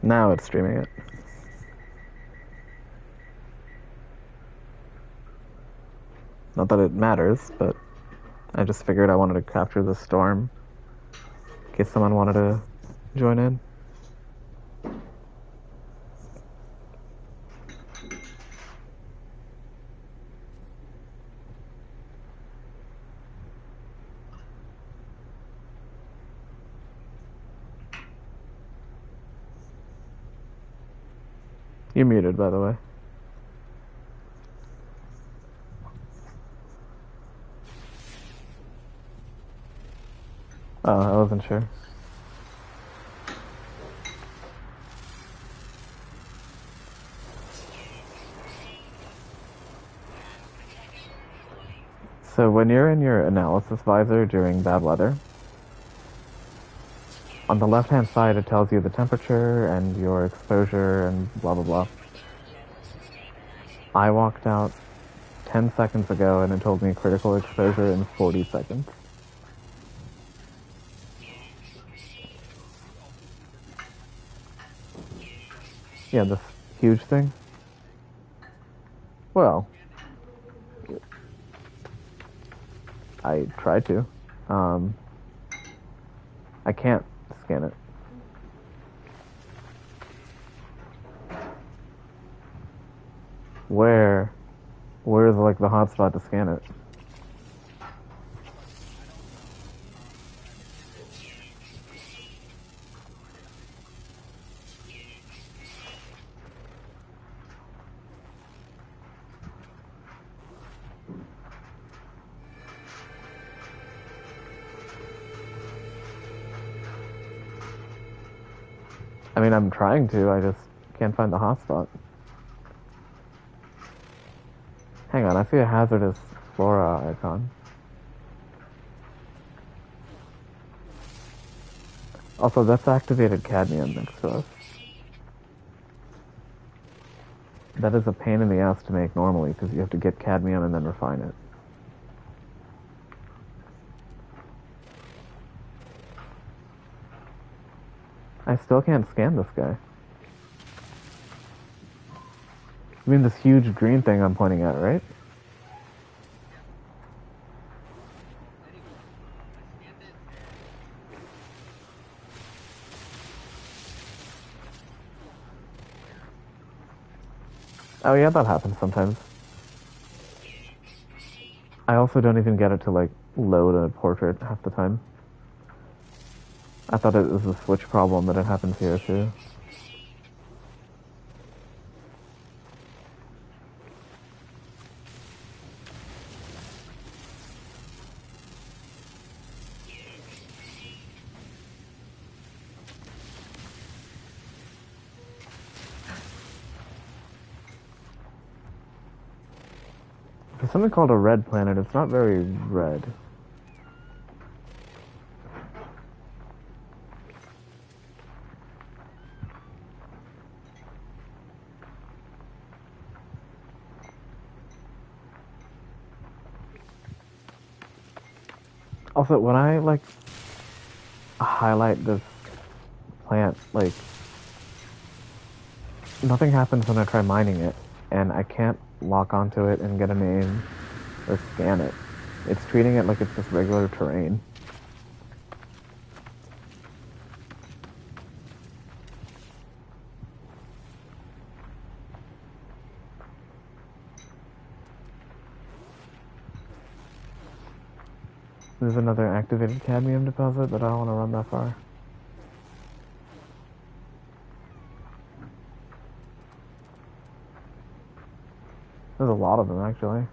Now it's streaming it. Not that it matters, but I just figured I wanted to capture the storm in case someone wanted to join in. You're muted, by the way. Oh, I wasn't sure. So when you're in your analysis visor during bad weather, on the left-hand side it tells you the temperature and your exposure and blah blah blah. I walked out 10 seconds ago and it told me critical exposure in 40 seconds. Yeah, this huge thing. Well, I tried to. I can't scan it. Where's like the hotspot to scan it? I mean, I'm trying to, I just can't find the hotspot. Hang on, I see a hazardous flora icon. Also, that's activated cadmium next to us. That is a pain in the ass to make normally, because you have to get cadmium and then refine it. I still can't scan this guy. I mean this huge green thing I'm pointing at, right? Oh yeah, that happens sometimes. I also don't even get it to like load a portrait half the time. I thought it was a Switch problem, but it happens here too. There's something called a red planet. It's not very red. Also, when I like highlight this plant, like nothing happens when I try mining it, and I can't lock onto it and get a name or scan it. It's treating it like it's just regular terrain. There's another activated cadmium deposit, but I don't want to run that far. There's a lot of them, actually.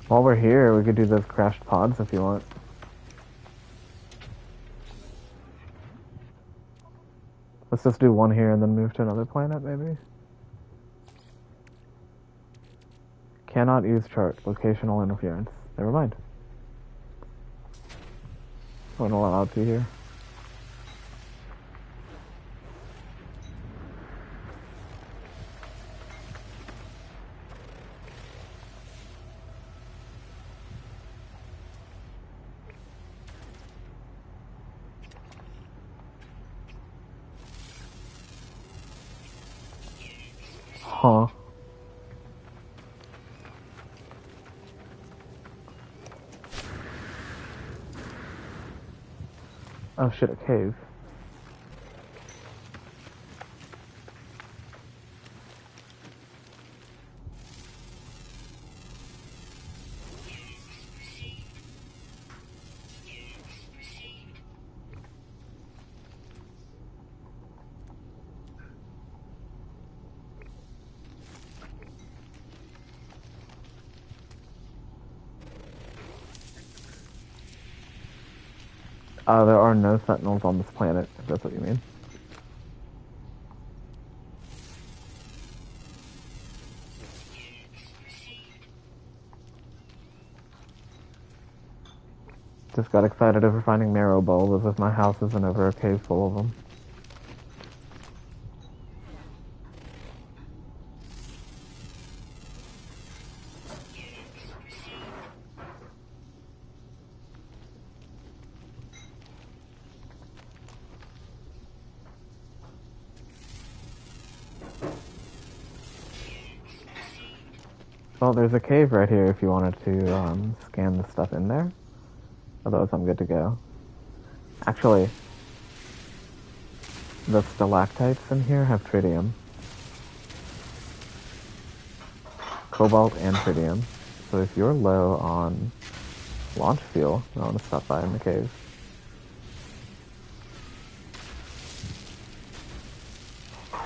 While we're here, we could do those crashed pods if you want. Let's just do one here and then move to another planet, maybe? Cannot use chart. Locational interference. Never mind. We're not allowed to here. Huh. Oh shit, a cave. There are no sentinels on this planet, if that's what you mean. Just got excited over finding marrow bulbs as if my house isn't over a cave full of them. Well, there's a cave right here if you wanted to scan the stuff in there. Otherwise, I'm good to go. Actually, the stalactites in here have tritium. Cobalt and tritium. So if you're low on launch fuel, I want to stop by in the cave.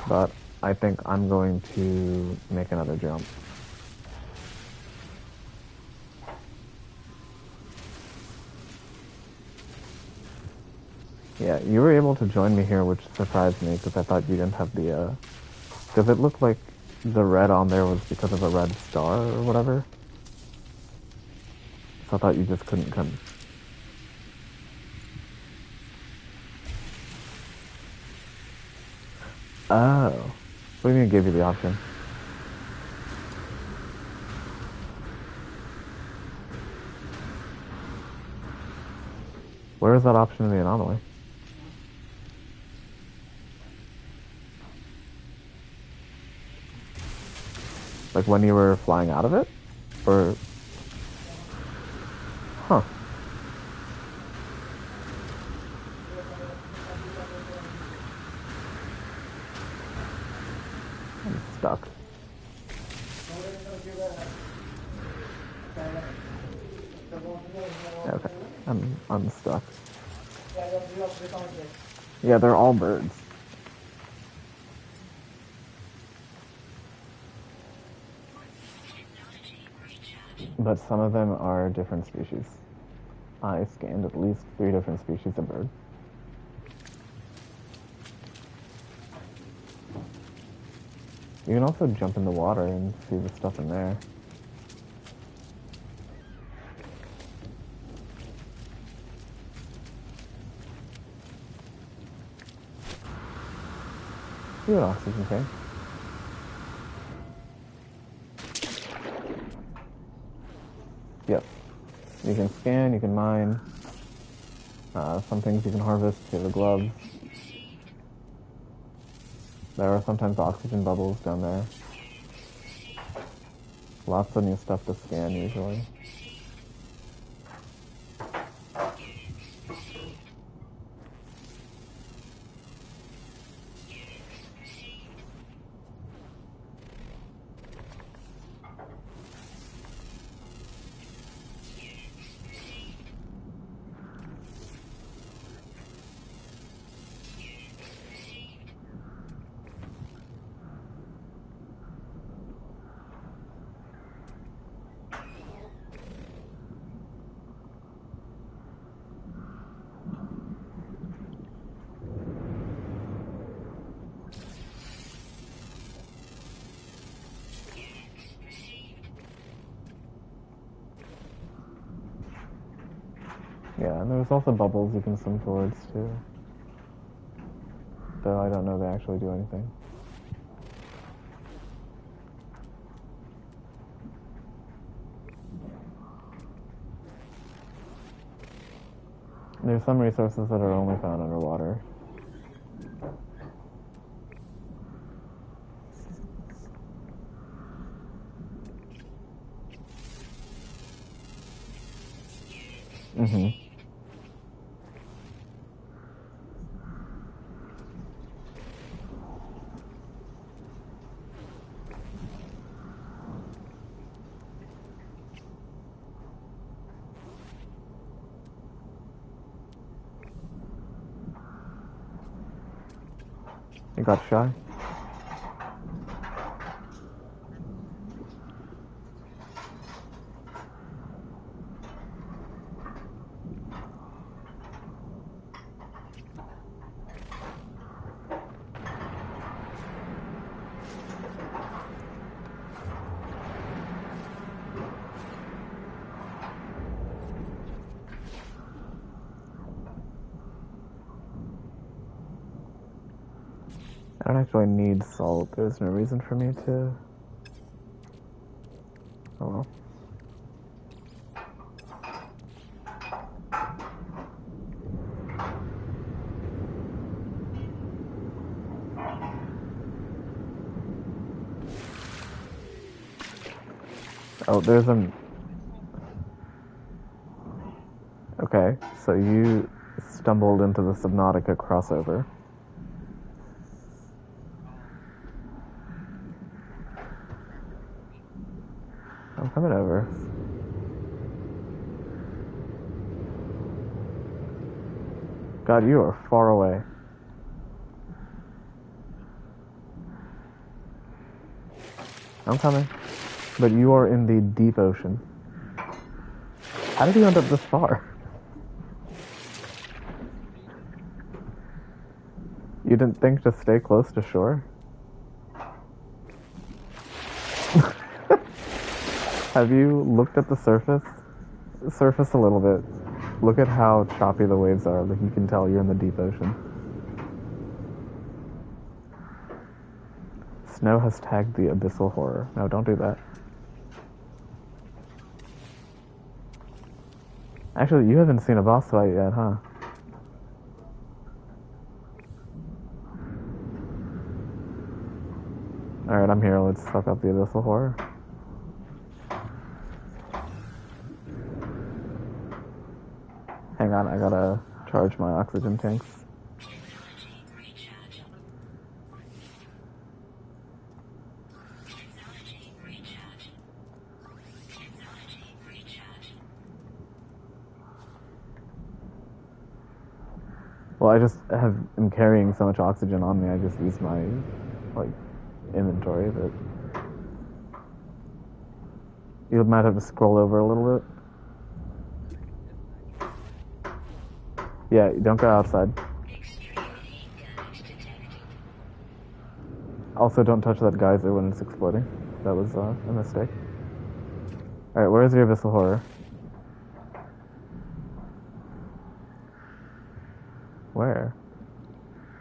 But I think I'm going to make another jump. Yeah, you were able to join me here, which surprised me because I thought you didn't have the, because it looked like the red on there was because of a red star or whatever. So I thought you just couldn't come. Oh. What do you mean it gave you the option? Where is that option in the anomaly? Like when you were flying out of it? Or... Huh. I'm stuck. Okay, I'm unstuck. Yeah, they're all birds. But some of them are different species. I scanned at least 3 different species of bird. You can also jump in the water and see the stuff in there. See an oxygen tank. Yep. You can scan, you can mine. Some things you can harvest, you have the gloves. There are sometimes oxygen bubbles down there. Lots of new stuff to scan usually. Yeah, and there's also bubbles you can swim towards too. Though I don't know they actually do anything. There's some resources that are only found underwater. Mm-hmm. You got shy? I don't actually need salt. There's no reason for me to... Oh well. Oh, there's an... Okay, so you stumbled into the Subnautica crossover. I'm coming over. God, you are far away. I'm coming. But you are in the deep ocean. How did you end up this far? You didn't think to stay close to shore? Have you looked at the surface? Surface a little bit. Look at how choppy the waves are. Like you can tell you're in the deep ocean. Snow has tagged the abyssal horror. No, don't do that. Actually, you haven't seen a boss fight yet, huh? Alright, I'm here. Let's fuck up the abyssal horror. Hang on, I gotta charge my oxygen tanks. Well, I just am carrying so much oxygen on me, I just use my, like, inventory, but... You might have to scroll over a little bit. Yeah, don't go outside. Also, don't touch that geyser when it's exploding. That was a mistake. Alright, where's your abyssal horror? Where?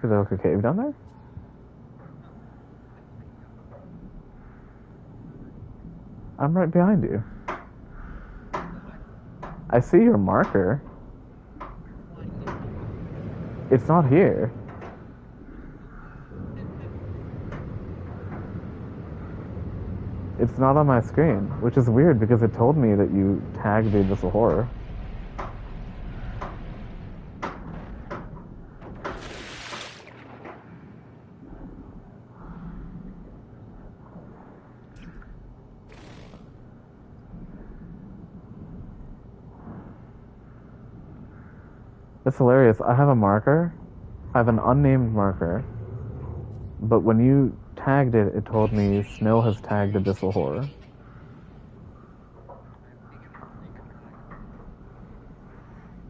Is there like a cave down there? I'm right behind you. I see your marker. It's not here. It's not on my screen, which is weird because it told me that you tagged the abyssal horror. It's hilarious. I have a marker. I have an unnamed marker. But when you tagged it, it told me Snow has tagged abyssal horror.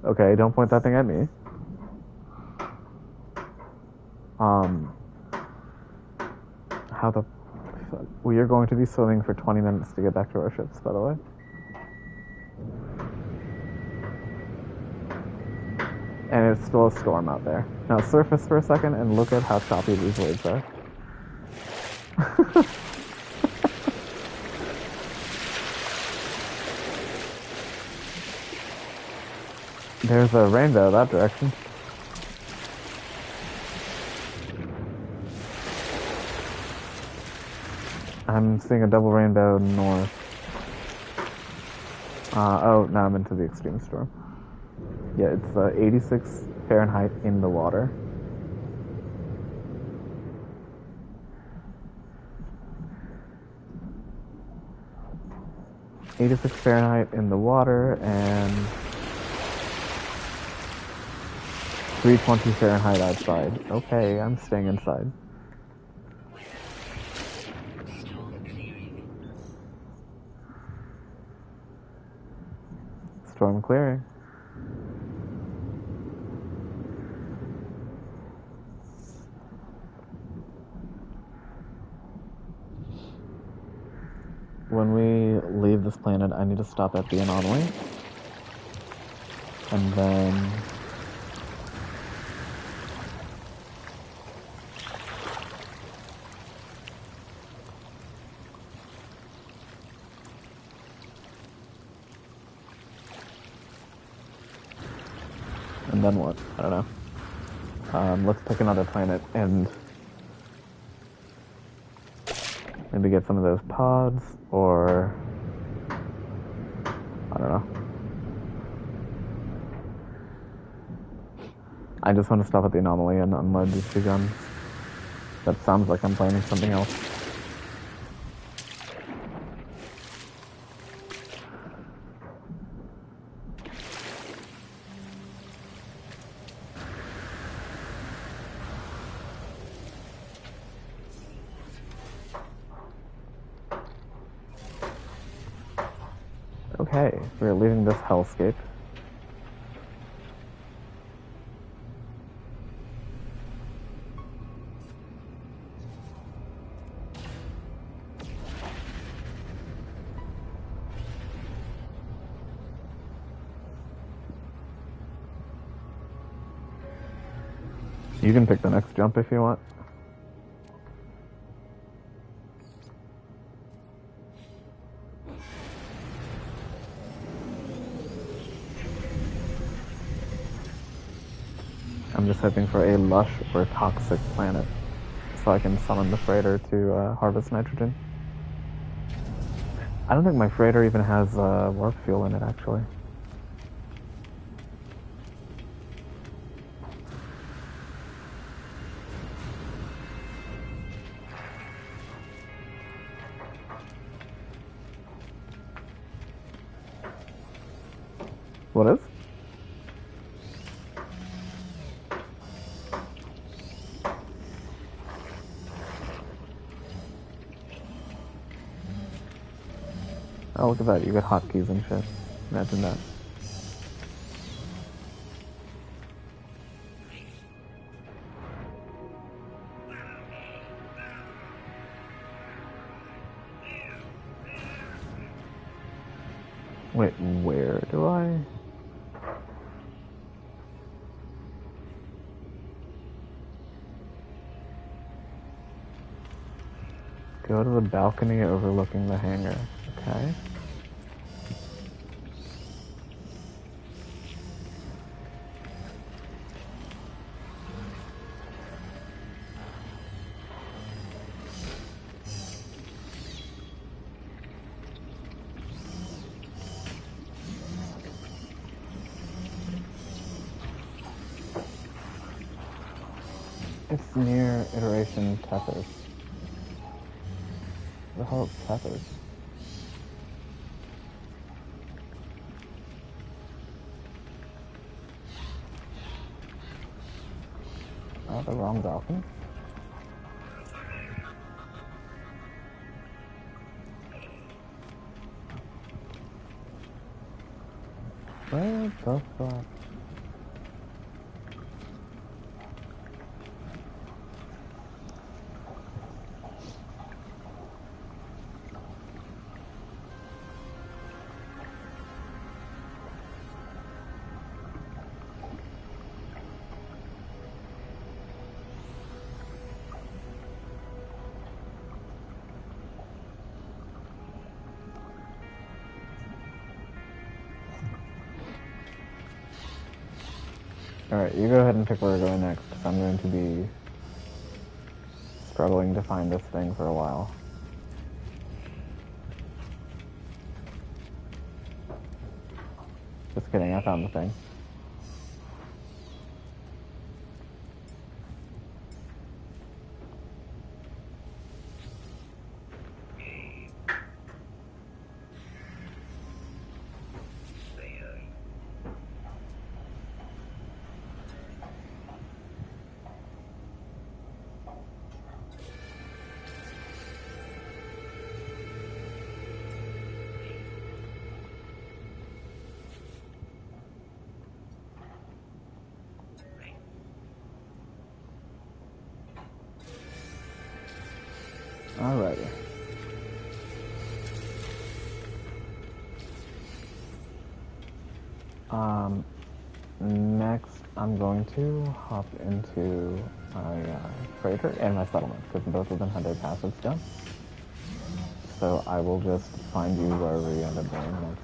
Okay, don't point that thing at me. How the fuck? We are going to be swimming for 20 minutes to get back to our ships, by the way. And it's still a storm out there. Now surface for a second and look at how choppy these waves are. There's a rainbow that direction. I'm seeing a double rainbow north. Oh, now I'm into the extreme storm. Yeah, it's 86 Fahrenheit in the water. (86 Fahrenheit in the water and 320 Fahrenheit outside. Okay, I'm staying inside. Storm clearing. When we leave this planet, I need to stop at the anomaly. And then... And then what? I don't know. Let's pick another planet and maybe get some of those pods, or I don't know. I just want to stop at the anomaly and unload these two guns. That sounds like I'm planning something else. Okay, we're leaving this hellscape. You can pick the next jump if you want. I'm just hoping for a lush or toxic planet so I can summon the freighter to harvest nitrogen. I don't think my freighter even has warp fuel in it, actually. What is? Oh, look at that. You got hotkeys and shit. Imagine that. Wait, where do I? Go to the balcony overlooking the hangar. Okay. It's near iteration tethers. The hell is tethers? Oh, the wrong balcony? Where the fuck? Alright, you go ahead and pick where we're going next, because I'm going to be struggling to find this thing for a while. Just kidding, I found the thing. Alrighty. Next, I'm going to hop into my freighter and my settlement, because both of them had their passives done. So I will just find you wherever you end up going next.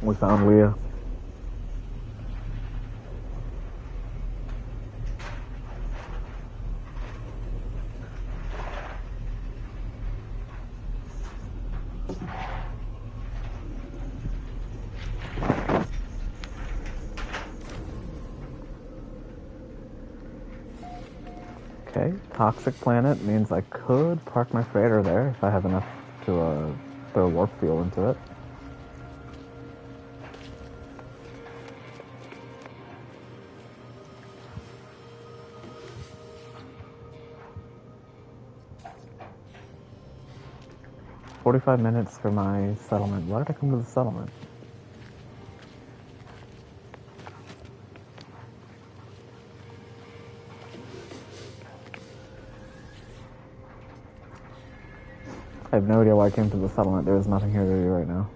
We found Leah. Okay, toxic planet means I could park my freighter there if I have enough to throw warp fuel into it. "45 minutes for my settlement." Why did I come to the settlement? I have no idea why I came to the settlement. There is nothing here to do right now.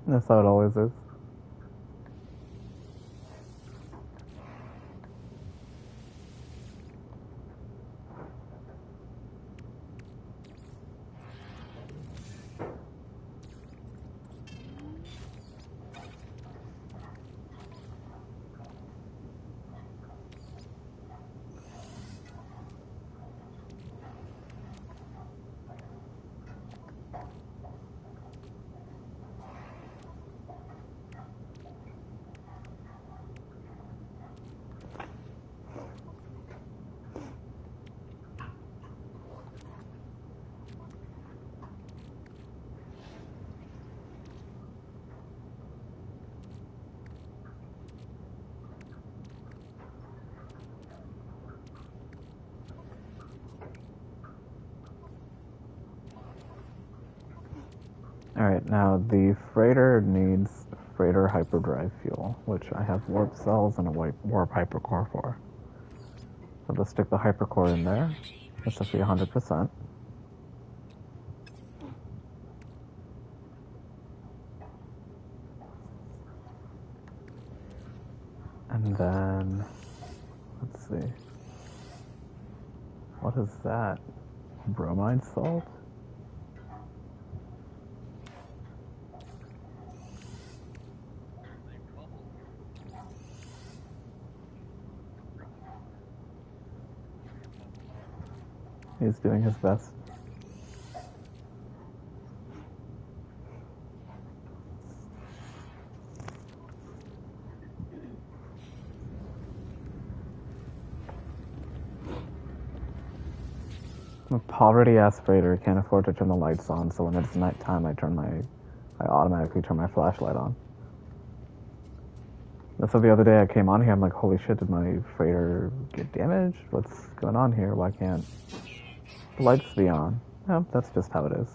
That's how it always is. Alright, now the freighter needs freighter hyperdrive fuel, which I have warp cells and a warp hypercore for. So let's stick the hypercore in there. This should be 100%. And then, let's see. What is that? Bromide salt? He's doing his best. I'm a poverty-ass freighter, can't afford to turn the lights on, so when it's nighttime, I automatically turn my flashlight on. So the other day I came on here, I'm like, holy shit, did my freighter get damaged? What's going on here? Why can't the lights be on? No, that's just how it is.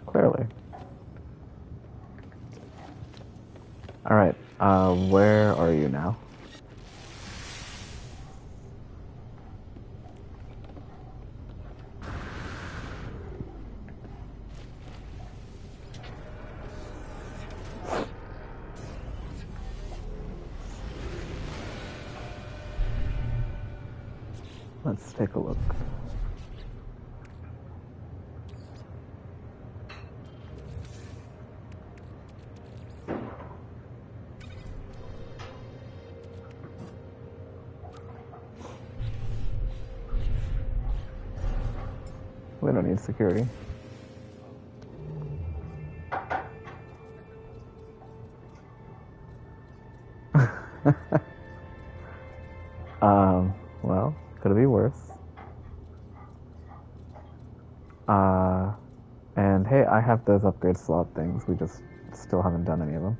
Clearly. Alright, where are you now? Let's take a look. We don't need security. Well, could it be worse? And hey, I have those upgrade slot things. We just still haven't done any of them.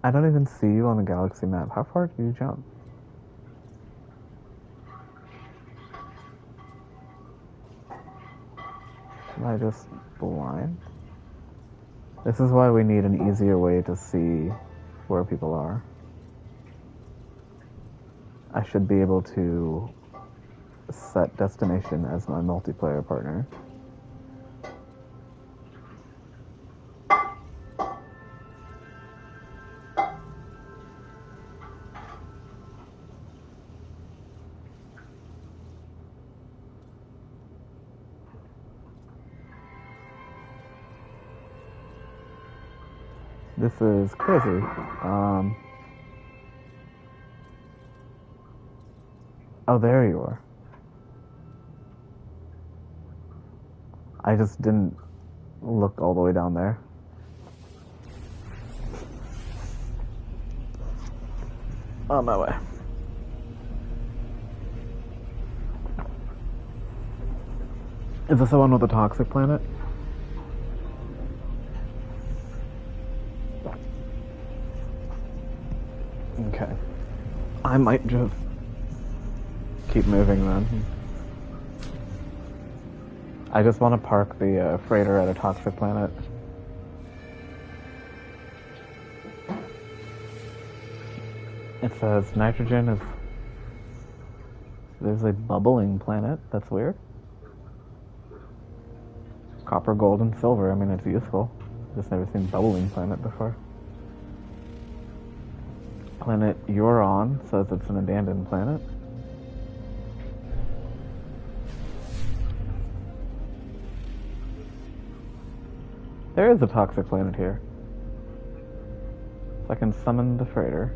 I don't even see you on the galaxy map. How far do you jump? Am I just blind? This is why we need an easier way to see where people are. I should be able to set destination as my multiplayer partner. This is crazy. Oh, there you are. I just didn't look all the way down there. On my way. Is this the one with the toxic planet? Okay. I might just keep moving then. I just want to park the freighter at a toxic planet. It says nitrogen is... There's a bubbling planet. That's weird. Copper, gold, and silver. I mean, it's useful. Just never seen bubbling planet before. Planet Euron says it's an abandoned planet. There is a toxic planet here. So I can summon the freighter.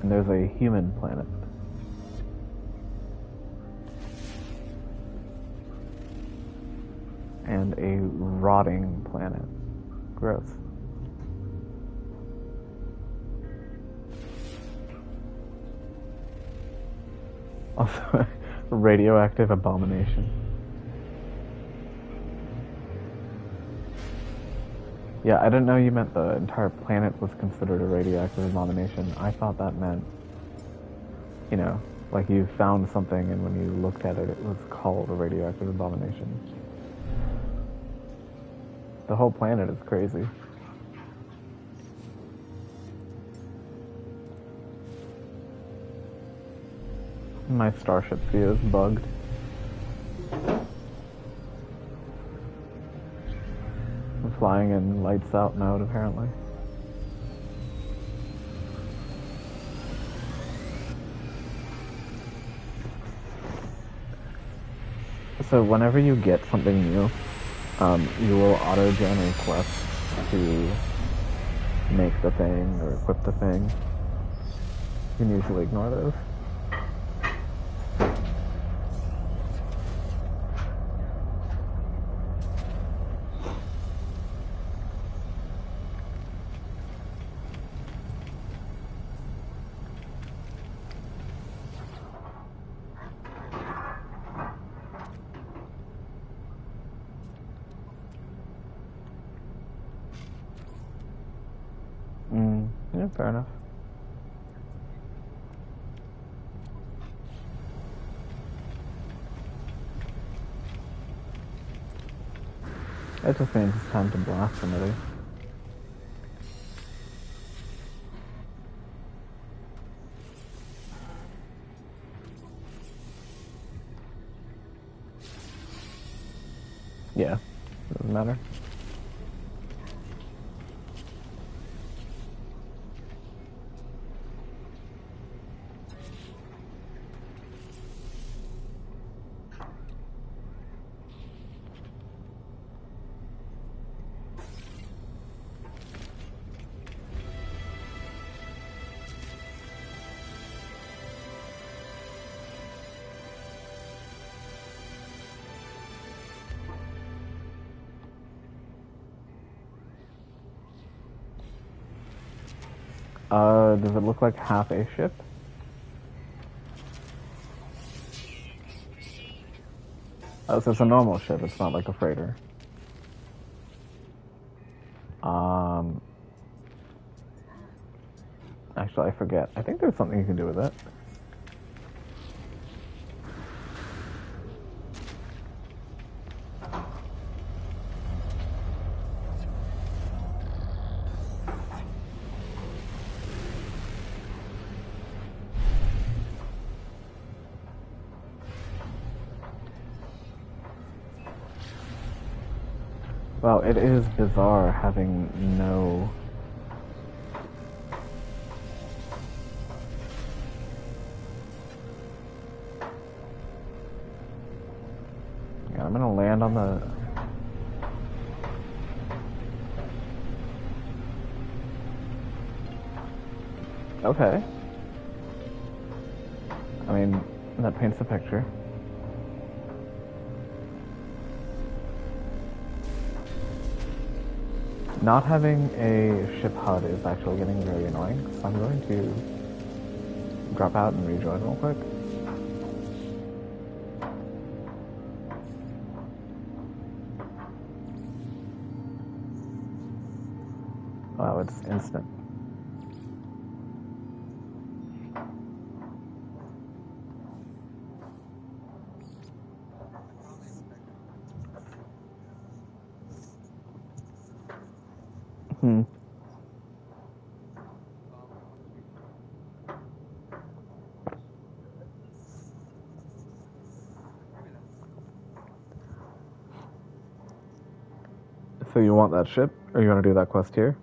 And there's a human planet. And a rotting planet. Gross. Also, a radioactive abomination. Yeah, I didn't know you meant the entire planet was considered a radioactive abomination. I thought that meant, you know, like you found something and when you looked at it, it was called a radioactive abomination. The whole planet is crazy. My starship view is bugged. I'm flying in lights out mode, apparently. So whenever you get something new, you will auto-generate quests to make the thing or equip the thing. You can usually ignore those. Yeah, fair enough. It just means it's time to blast somebody. Yeah, doesn't matter. Does it look like half a ship? Oh, so it's a normal ship, it's not like a freighter. Actually, I forget. I think there's something you can do with it. Well, it is bizarre having no... Yeah, I'm gonna land on the... Okay. I mean, that paints a picture. Not having a ship HUD is actually getting very annoying, so I'm going to drop out and rejoin real quick. Wow, it's instant. Hmm. So you want that ship, or you want to do that quest here?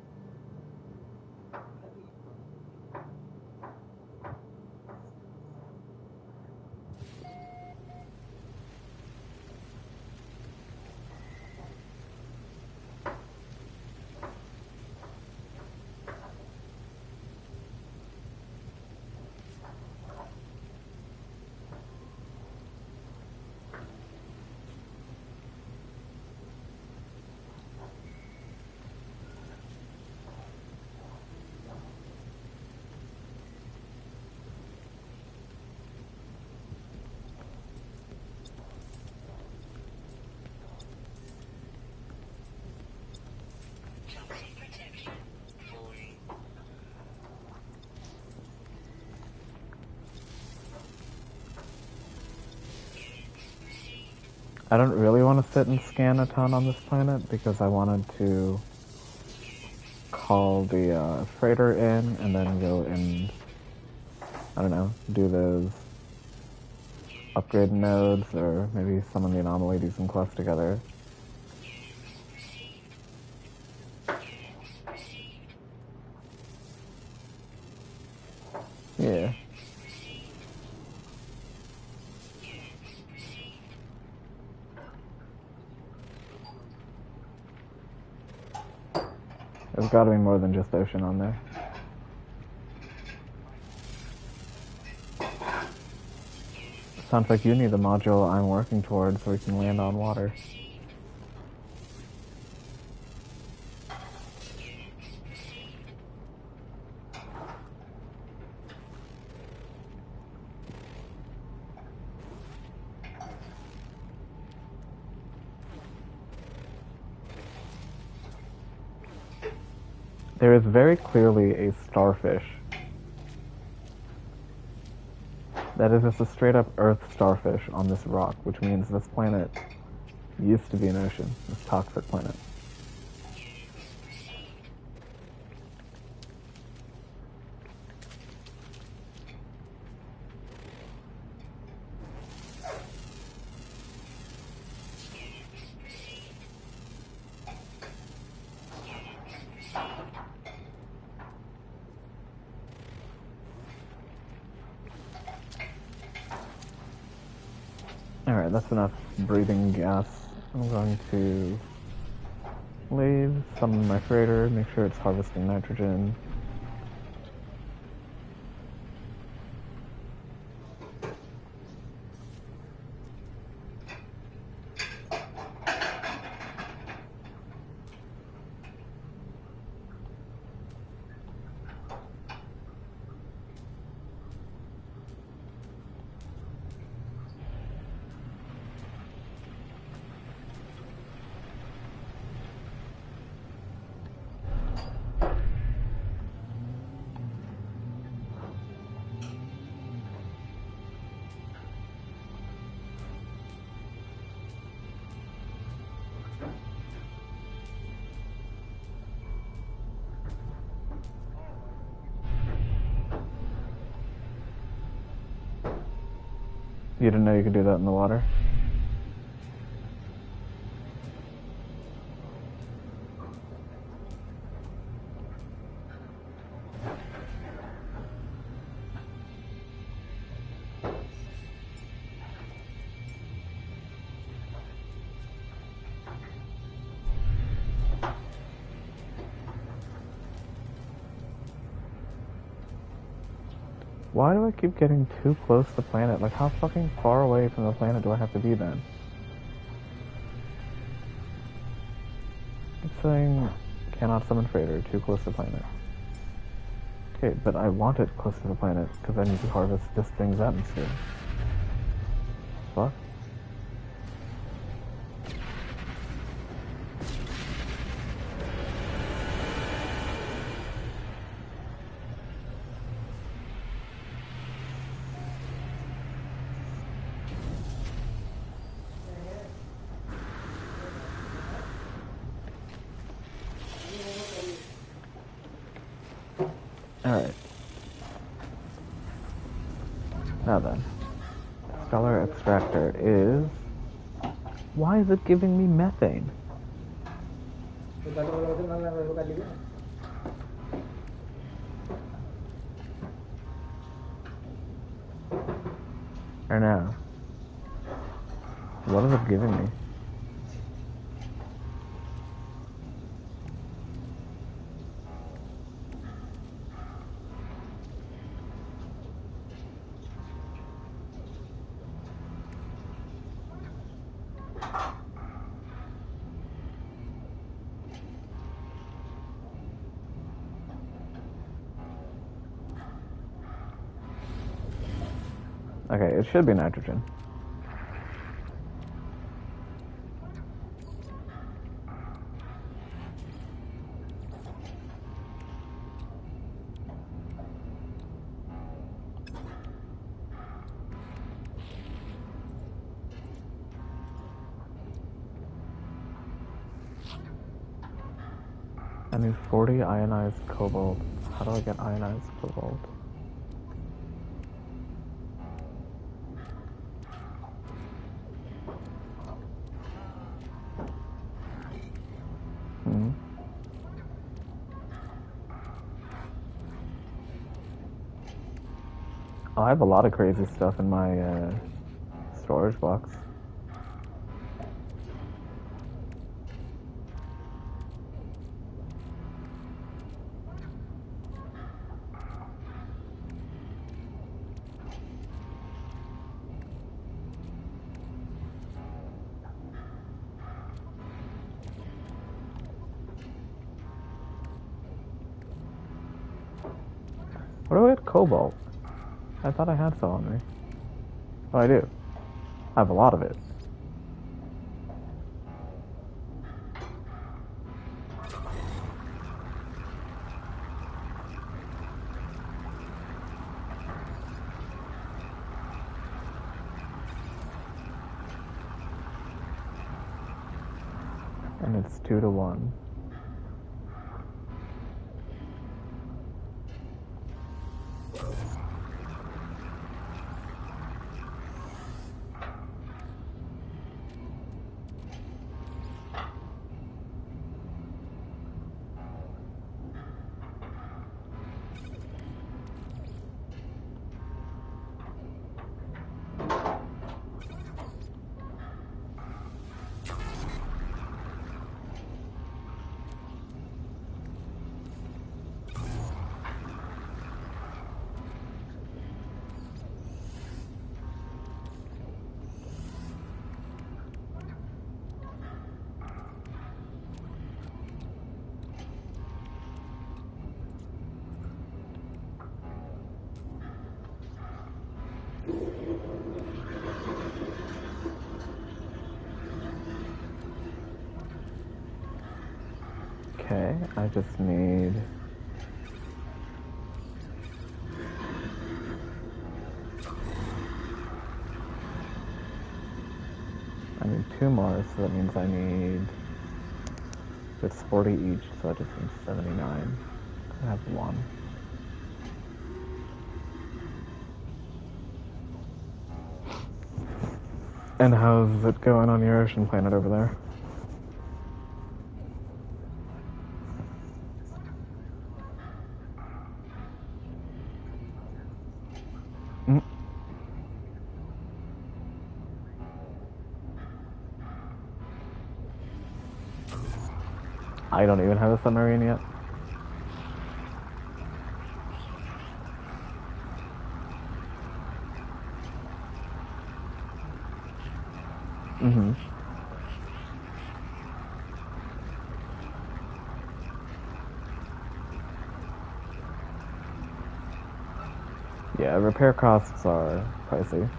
I don't really want to sit and scan a ton on this planet because I wanted to call the freighter in and then go and, I don't know, do those upgrade nodes or maybe summon the anomaly, do some quests together. Yeah. There's gotta be more than just ocean on there. Sounds like you need the module I'm working towards so we can land on water. There is very clearly a starfish. That is just a straight up Earth starfish on this rock, which means this planet used to be an ocean, this toxic planet. Alright, that's enough breathing gas. I'm going to leave, summon my freighter, make sure it's harvesting nitrogen. You didn't know you could do that in the water? Why do I keep getting too close to the planet? Like, how fucking far away from the planet do I have to be then? It's saying, cannot summon freighter, too close to the planet. Okay, but I want it close to the planet, because I need to harvest this thing's atmosphere. Fuck. Alright. Now then. Stellar extractor is... Why is it giving me methane? Or no? What is it giving me? Okay, it should be nitrogen. I need 40 ionized cobalt. How do I get ionized cobalt? Oh, I have a lot of crazy stuff in my storage box. What do I get cobalt? I thought I had some on me. Oh, I do. I have a lot of it. And it's 2 to 1. Okay, I just need... I need 2 more, so that means I need... It's 40 each, so I just need 79. I have 1. And how's it going on your ocean planet over there? I don't even have a submarine yet. Mm-hmm. Yeah, repair costs are pricey.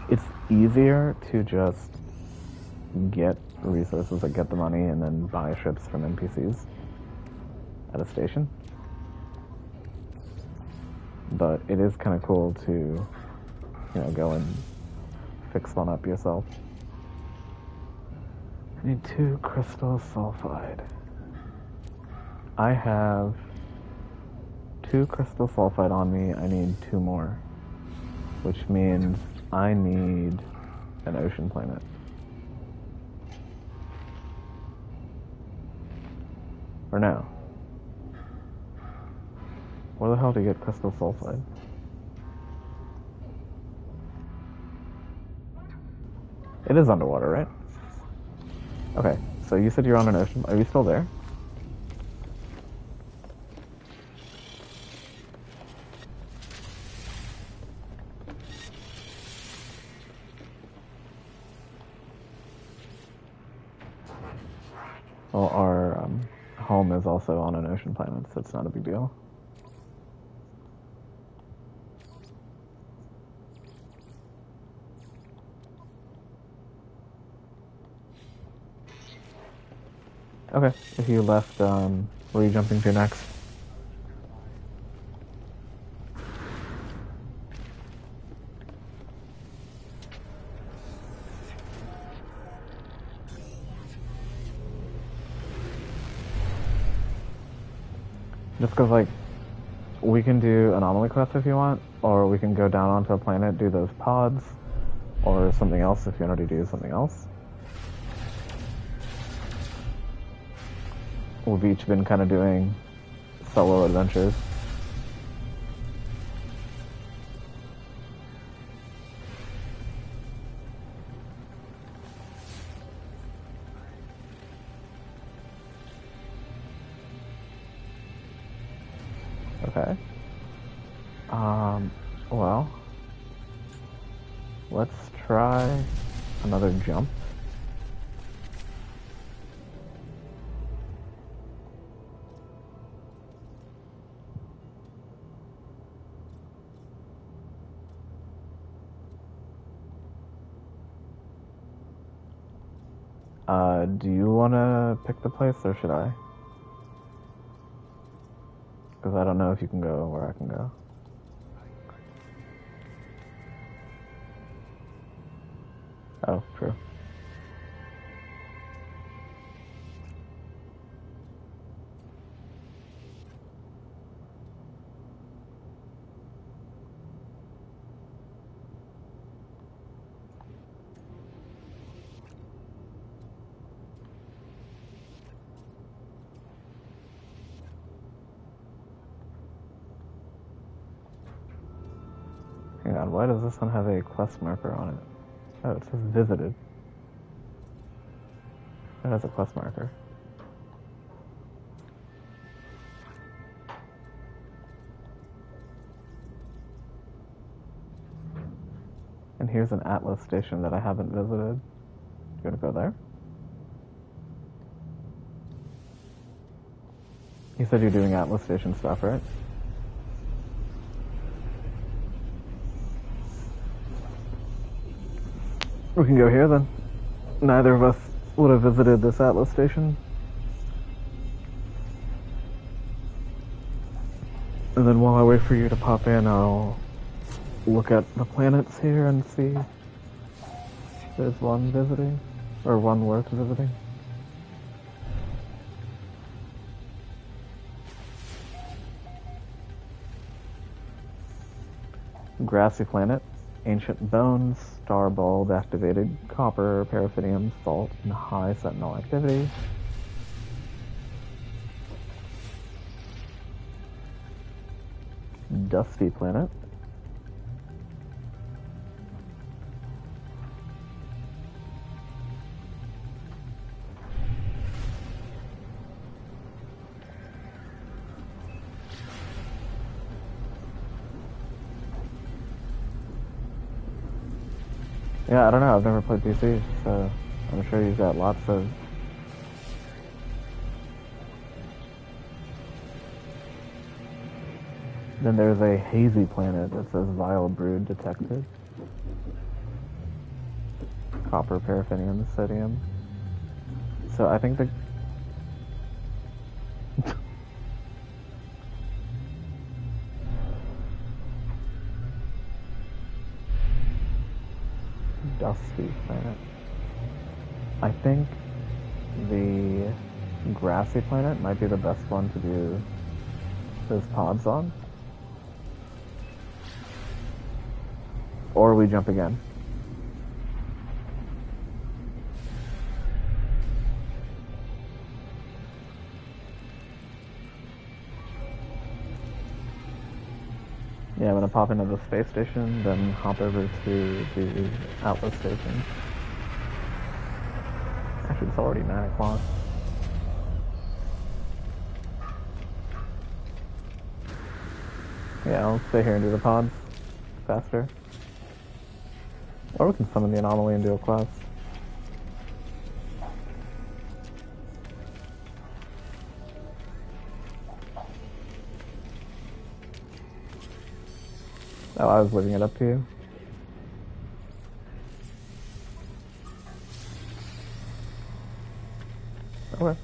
It's easier to just get resources, like get the money, and then buy ships from NPCs at a station. But it is kind of cool to, you know, go and fix one up yourself. I need 2 crystal sulfide. I have 2 crystal sulfide on me. I need 2 more, which means I need an ocean planet. Or no. Where the hell do you get crystal sulfide? It is underwater, right? Okay, so you said you're on an ocean. Are you still there? Well, our home is also on an ocean planet, so it's not a big deal. Okay, if you left, where are you jumping to next? Just because, like, we can do anomaly quests if you want, or we can go down onto a planet, do those pods, or something else if you want to do something else. We've each been kind of doing solo adventures. Okay. Well, let's try another jump. Do you want to pick the place, or should I? Because I don't know if you can go where I can go. Oh, true. Hang on, why does this one have a quest marker on it? Oh, it says visited. It has a quest marker. And here's an Atlas station that I haven't visited. You wanna go there? You said you're doing Atlas station stuff, right? We can go here then. Neither of us would have visited this Atlas station. And then while I wait for you to pop in, I'll look at the planets here and see if there's one visiting, or one worth visiting. Grassy planet. Ancient bones, star bulb activated, copper, paraffinium, salt, and high sentinel activity. Dusty planet. Yeah, I don't know. I've never played PC, so I'm sure you've got lots of... Then there's a hazy planet that says vile brood detected. Copper, paraffinium, sodium. So I think the... Dusty planet. I think the grassy planet might be the best one to do those pods on. or we jump again. Yeah, I'm gonna pop into the space station, then hop over to the outlet station. Actually, it's already 9 o'clock. Yeah, I'll stay here and do the pods faster. Or we can summon the anomaly and do a class. Oh, I was leaving it up to you. Okay.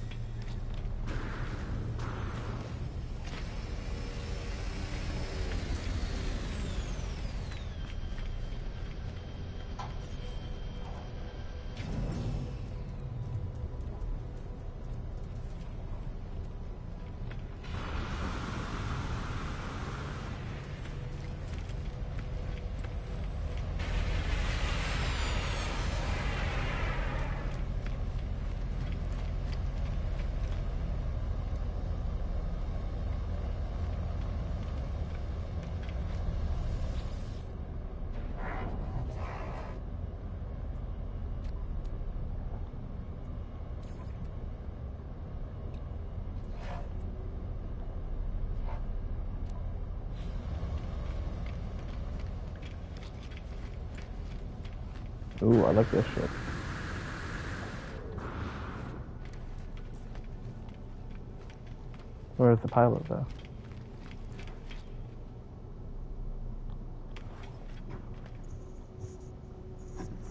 Ooh, I like this shit. Where's the pilot, though?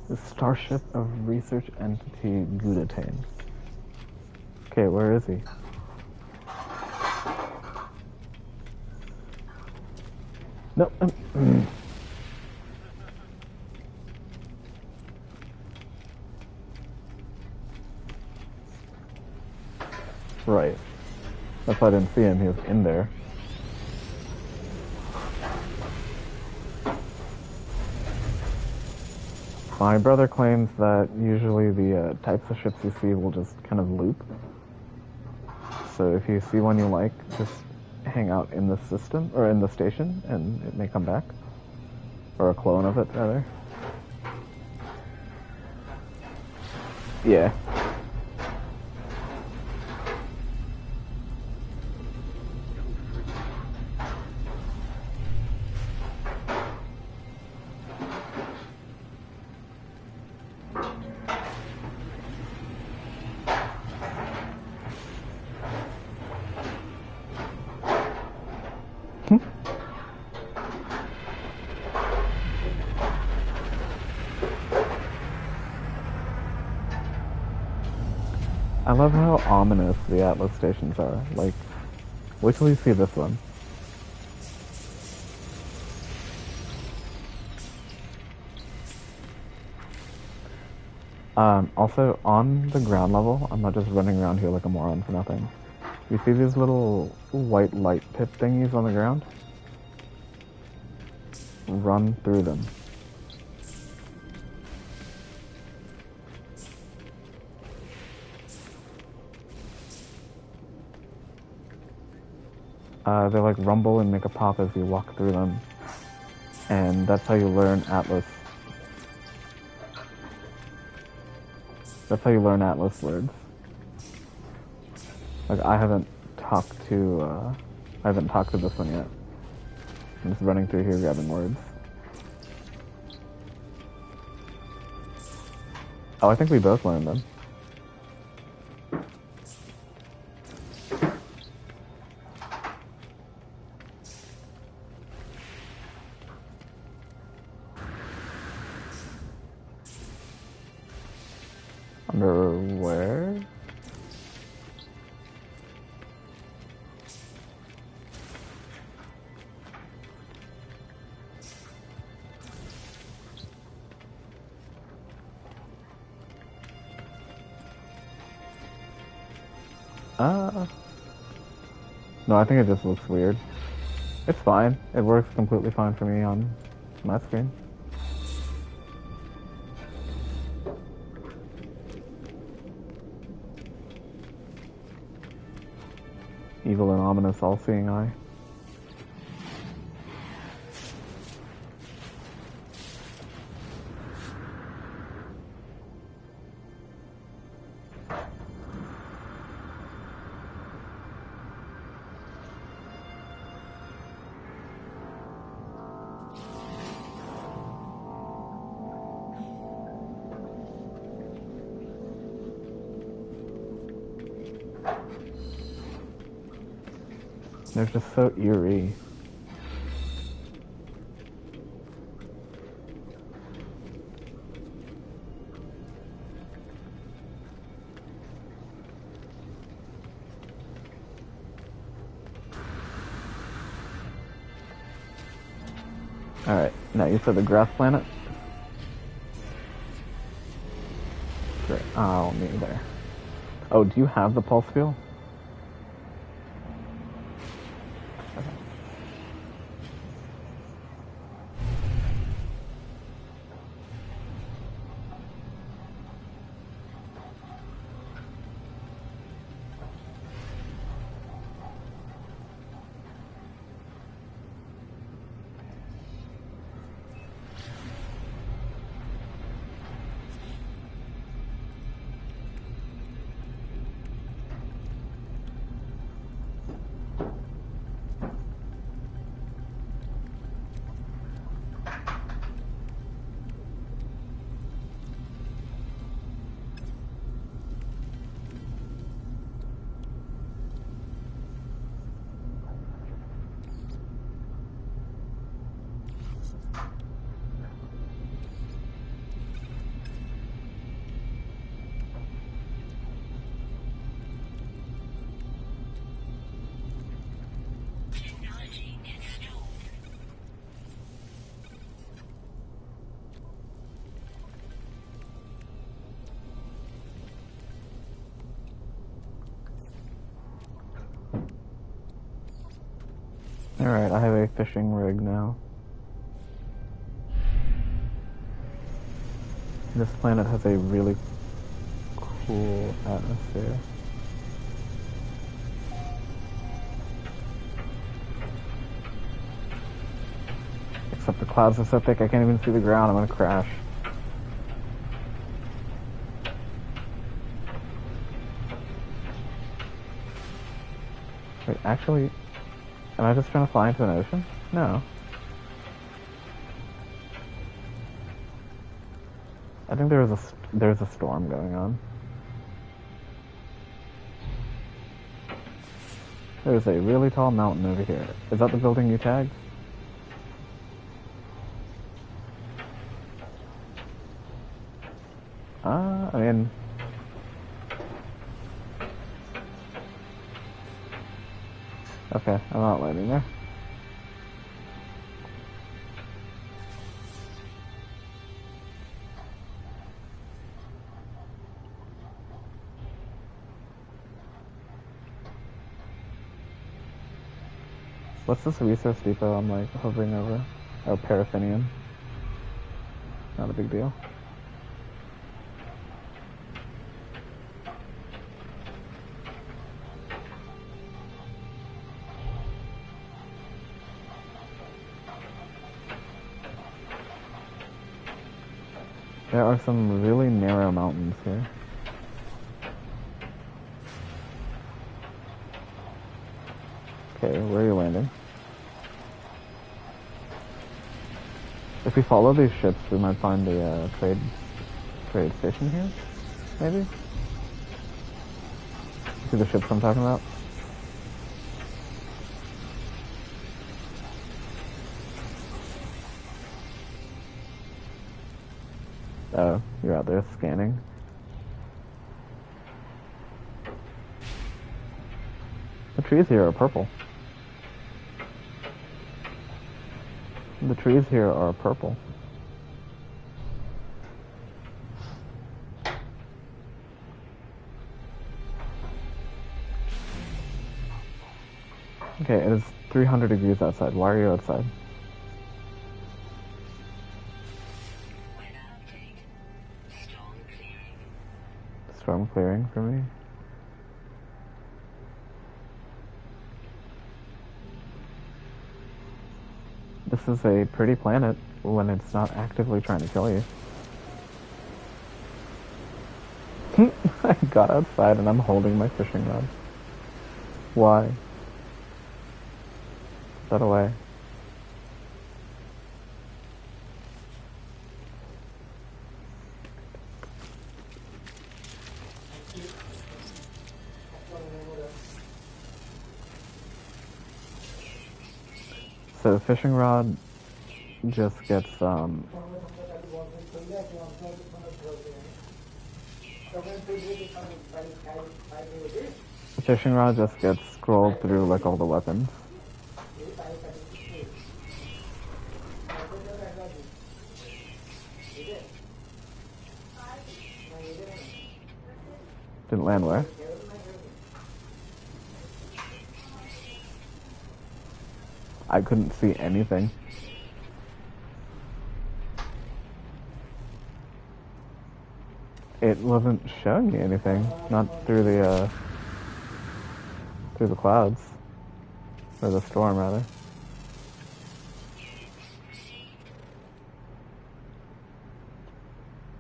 The Starship of Research Entity Gudetane. Okay, where is he? No. Right. That's why I didn't see him. He was in there. My brother claims that usually the types of ships you see will just kind of loop. So if you see one you like, just hang out in the system, or in the station, and it may come back. Or a clone of it, rather. Yeah. I love how ominous the Atlas stations are. Like, wait till you see this one. Also, on the ground level, I'm not just running around here like a moron for nothing. You see these little white light pip thingies on the ground? Run through them. They like rumble and make a pop as you walk through them. And that's how you learn Atlas. That's how you learn Atlas words. Like, I haven't talked to this one yet. I'm just running through here grabbing words. Oh, I think we both learned them. Under where? No, I think it just looks weird. It's fine. It works completely fine for me on my screen. Evil and ominous all-seeing eye. They're just so eerie. Alright, now you said the grass planet? Great. Oh, me there. Oh, do you have the pulse fuel? Alright, I have a fishing rig now. This planet has a really cool atmosphere. Except the clouds are so thick I can't even see the ground, I'm gonna crash. Wait, actually, am I just trying to fly into an ocean? No. I think there's a storm going on. There's a really tall mountain over here. Is that the building you tagged? I mean... Okay, I'm not landing there. What's this resource depot I'm like hovering over? Oh, paraffinium. Not a big deal. There are some really narrow mountains here. Okay, where are you landing? If we follow these ships, we might find a trade station here, maybe? See the ships I'm talking about? Oh, you're out there scanning. The trees here are purple. The trees here are purple. Okay, it is 300 degrees outside. Why are you outside? Storm clearing for me. is a pretty planet when it's not actively trying to kill you. I got outside and I'm holding my fishing rod. Why? Put that away. So the fishing rod just gets the fishing rod just gets scrolled through like all the weapons. Didn't land where? I couldn't see anything. It wasn't showing me anything. Not through the clouds. Or the storm, rather.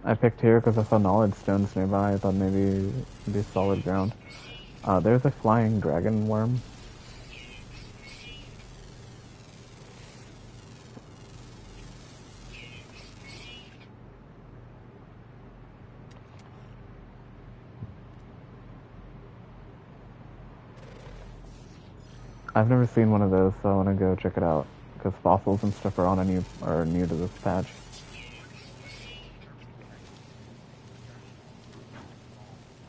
I picked here because I saw knowledge stones nearby. I thought maybe it'd be solid ground. There's a flying dragon worm. I've never seen one of those, so I want to go check it out. Because fossils and stuff are new to this patch.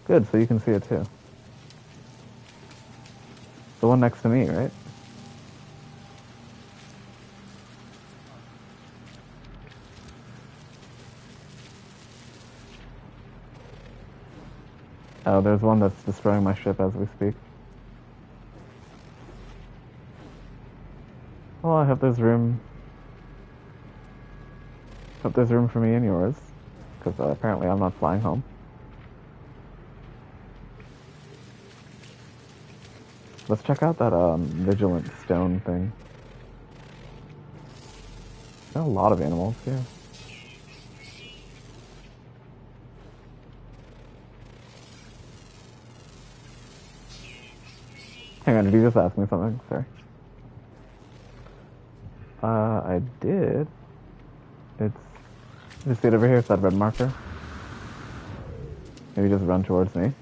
Good, so you can see it too. The one next to me, right? Oh, there's one that's destroying my ship as we speak. Well, I hope there's room. Hope there's room for me and yours, because apparently I'm not flying home. Let's check out that vigilant stone thing. There's a lot of animals here. Hang on, did you just ask me something? Sorry. I did. You see it over here? It's that red marker. Maybe just run towards me.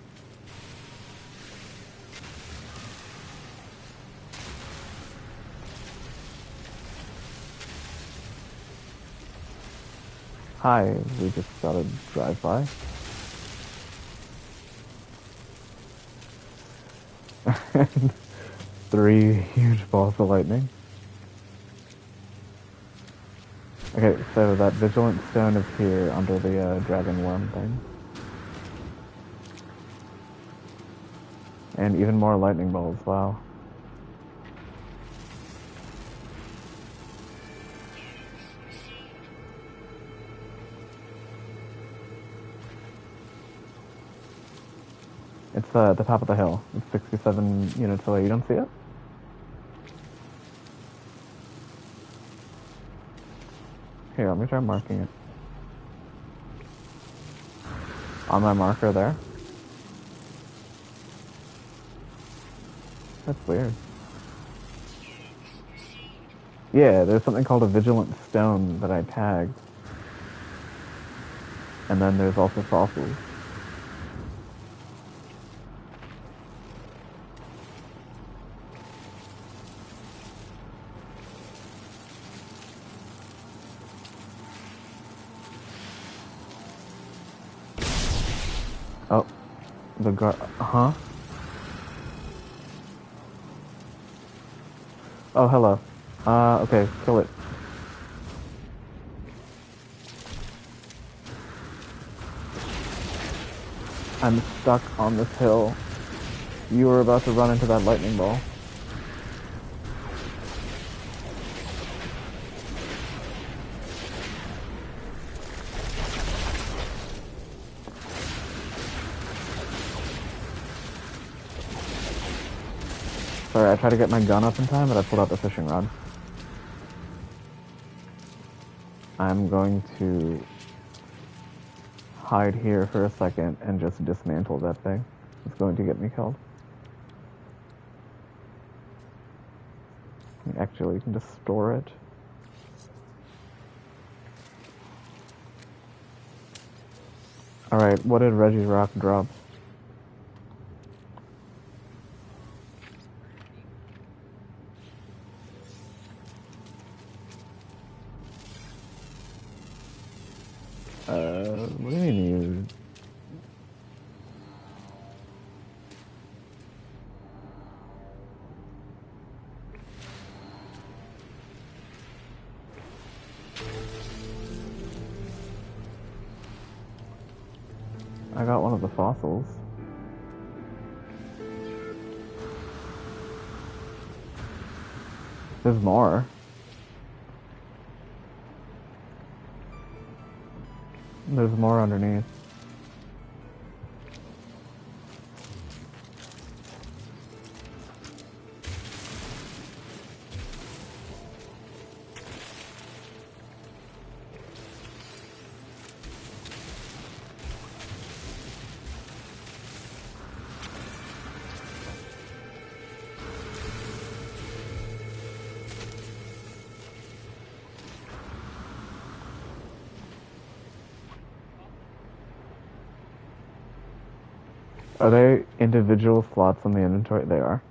Hi, we just got a drive-by. And 3 huge balls of lightning. Okay, so that vigilant stone is here under the dragon worm thing. And even more lightning bolts, wow. It's at the top of the hill. It's 67 units away. You don't see it? Here, let me try marking it. On my marker there. That's weird. Yeah, there's something called a vigilant stone that I tagged. And then there's also fossils. Oh, the guard, huh? Oh, hello. Okay, kill it. I'm stuck on this hill. You were about to run into that lightning ball. Sorry, I tried to get my gun up in time, but I pulled out the fishing rod. I'm going to hide here for a second and just dismantle that thing. It's going to get me killed. Actually, you can just store it. Alright, what did Reggie's rock drop? What do you mean you... I got one of the fossils. There's more. There's more underneath. Are they individual slots in the inventory? They are.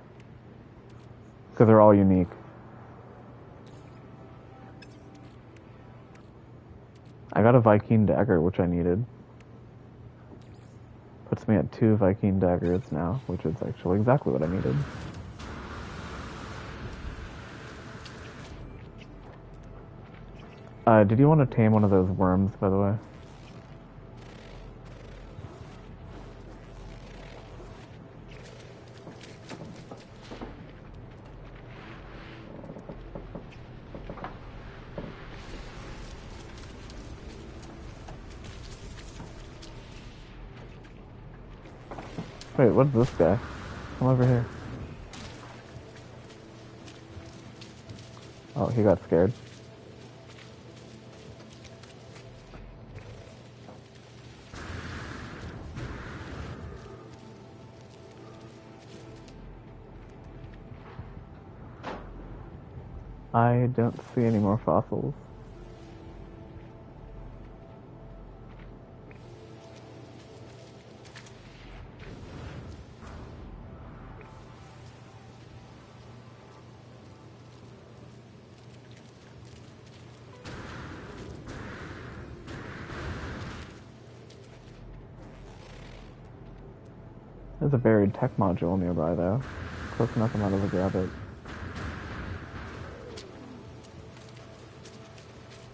Because they're all unique. I got a Viking dagger, which I needed. Puts me at 2 Viking daggers now, which is actually exactly what I needed. Did you want to tame one of those worms, by the way? Wait, what's this guy? Come over here. Oh, he got scared. I don't see any more fossils. There's a buried tech module nearby, though. Close enough, I might as well grab it.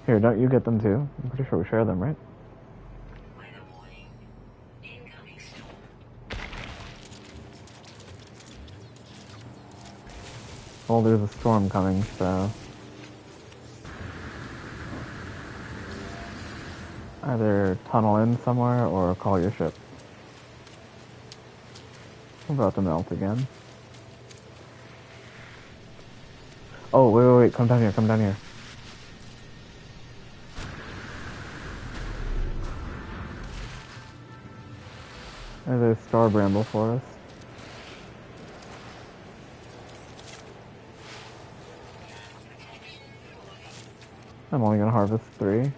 Here, don't you get them too? I'm pretty sure we share them, right? Well, there's a storm coming, so... either tunnel in somewhere or call your ship. I'm about to melt again. Oh, wait, come down here, come down here. There's a star bramble for us. I'm only gonna harvest 3.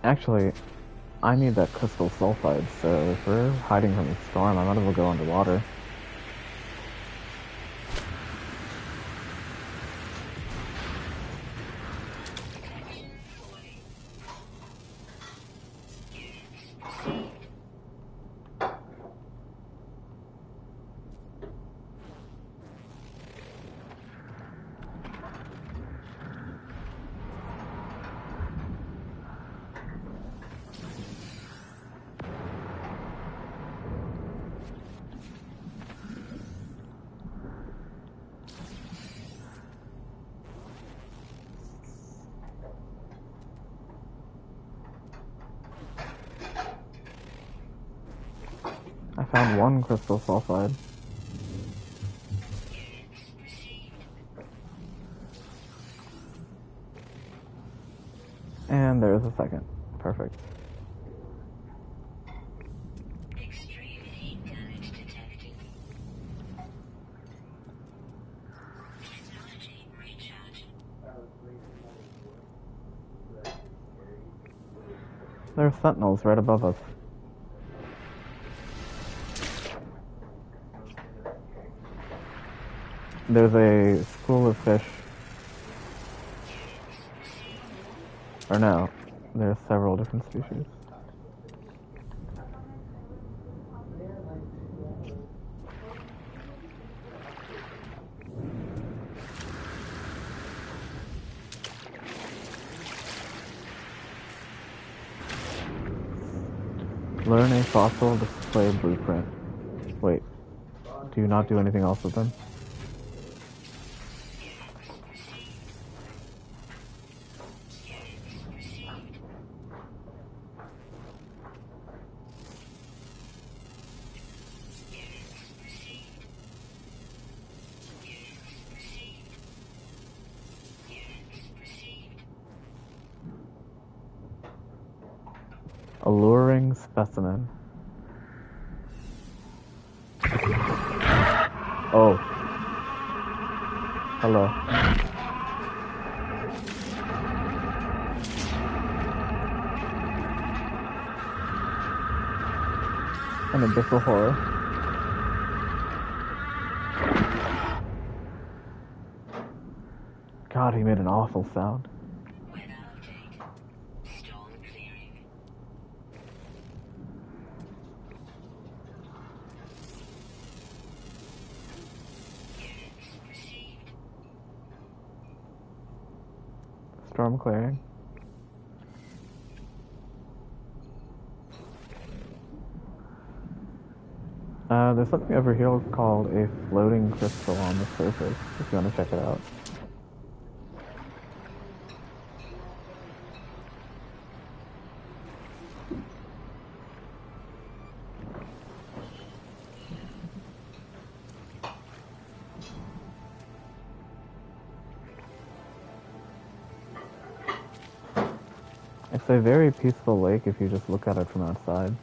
Actually, I need that crystal sulfide, so if we're hiding from the storm, I might as well go underwater. found one crystal sulfide. And there's a second. Perfect. Extreme heat damage detected. Technology recharge. There are sentinels right above us. There's a school of fish. Or no, there's several different species. Learn a fossil display blueprint. Wait, do you not do anything else with them? Alluring specimen. Oh. Hello. An abyssal horror. God, he made an awful sound. Storm clearing. There's something over here called a floating crystal on the surface, if you want to check it out. It's a very peaceful lake if you just look at it from outside.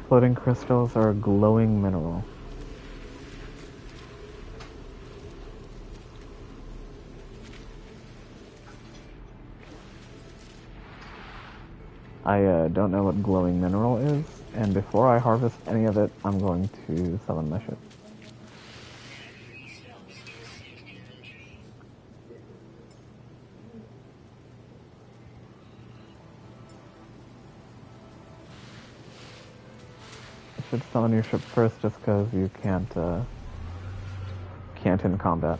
Floating crystals are a glowing mineral. I don't know what glowing mineral is, and before I harvest any of it, I'm going to summon my ship. You should summon your ship first just because you can't in combat.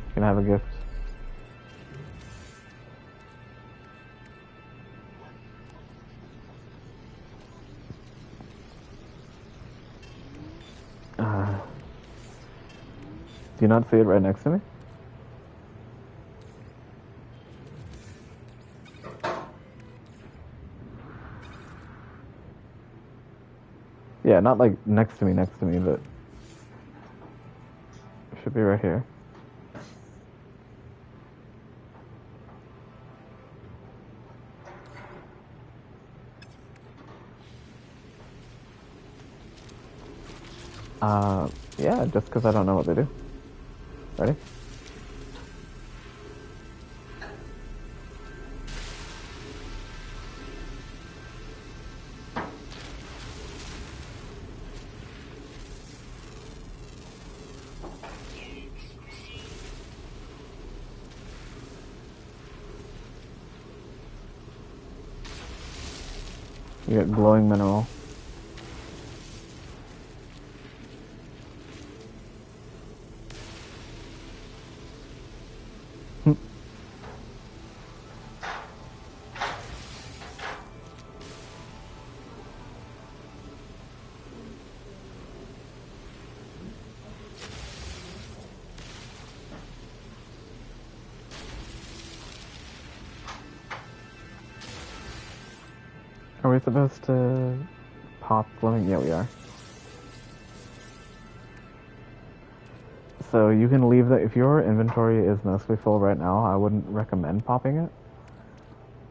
You can have a gift. Do you not see it right next to me? Yeah, not like next to me, but it should be right here. Yeah, just because I don't know what they do. Ready? You get glowing mineral. Are we supposed to pop glowing? Yeah, we are. So you can leave that. If your inventory is mostly full right now, I wouldn't recommend popping it.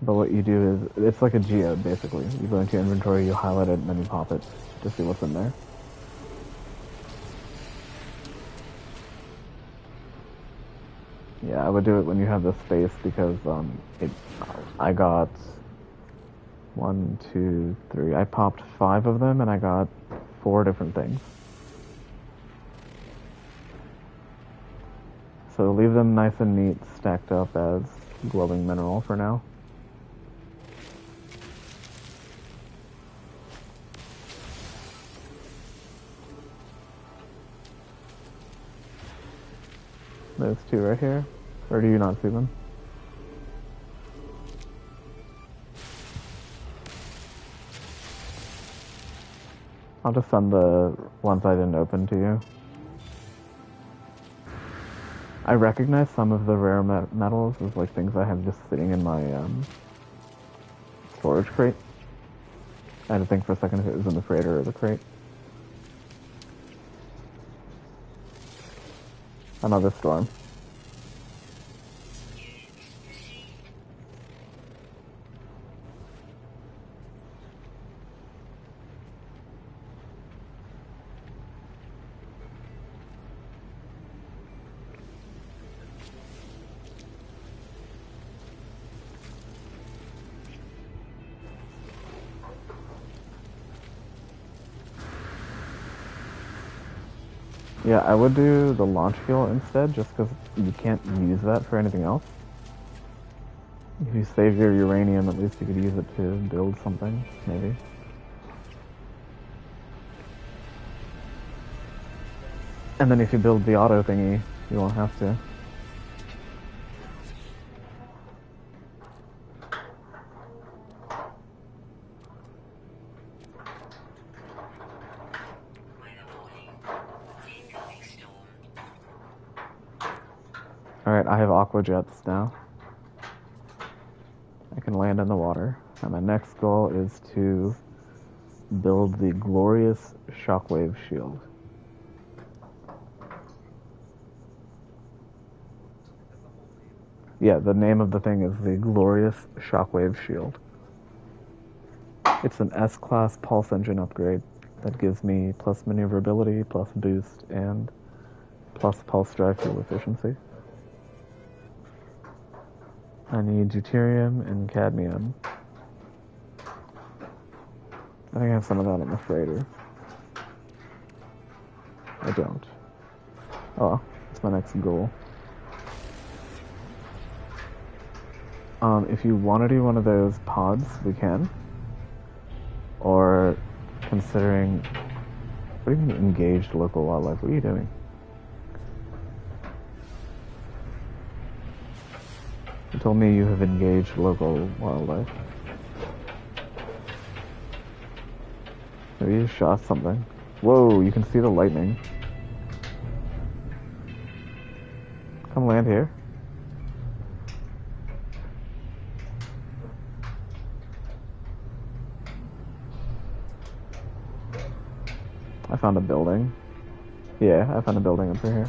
But what you do is, it's like a geode, basically. You go into your inventory, you highlight it, and then you pop it to see what's in there. Yeah, I would do it when you have the space because I got 1, 2, 3. I popped 5 of them, and I got 4 different things. So leave them nice and neat, stacked up as glowing mineral for now. Those 2 right here. Or do you not see them? I'll just send the ones I didn't open to you. I recognize some of the rare metals as like things I have just sitting in my storage crate. I had to think for a second if it was in the freighter or the crate. Another storm. Yeah, I would do the launch fuel instead, just because you can't use that for anything else. If you save your uranium, at least you could use it to build something, maybe. And then if you build the auto thingy, you won't have to. Alright, I have aqua jets now. I can land in the water. And my next goal is to build the glorious shockwave shield. Yeah, the name of the thing is the glorious shockwave shield. It's an S-class pulse engine upgrade that gives me plus maneuverability, plus boost, and plus pulse drive fuel efficiency. I need deuterium and cadmium. I think I have some of that in the freighter. I don't. Oh, that's my next goal. If you want to do one of those pods, we can. Or considering... What do you mean engaged local wildlife? What are you doing? You told me you have engaged local wildlife. Maybe you shot something. Whoa, you can see the lightning. Come land here. I found a building. Yeah, I found a building up here.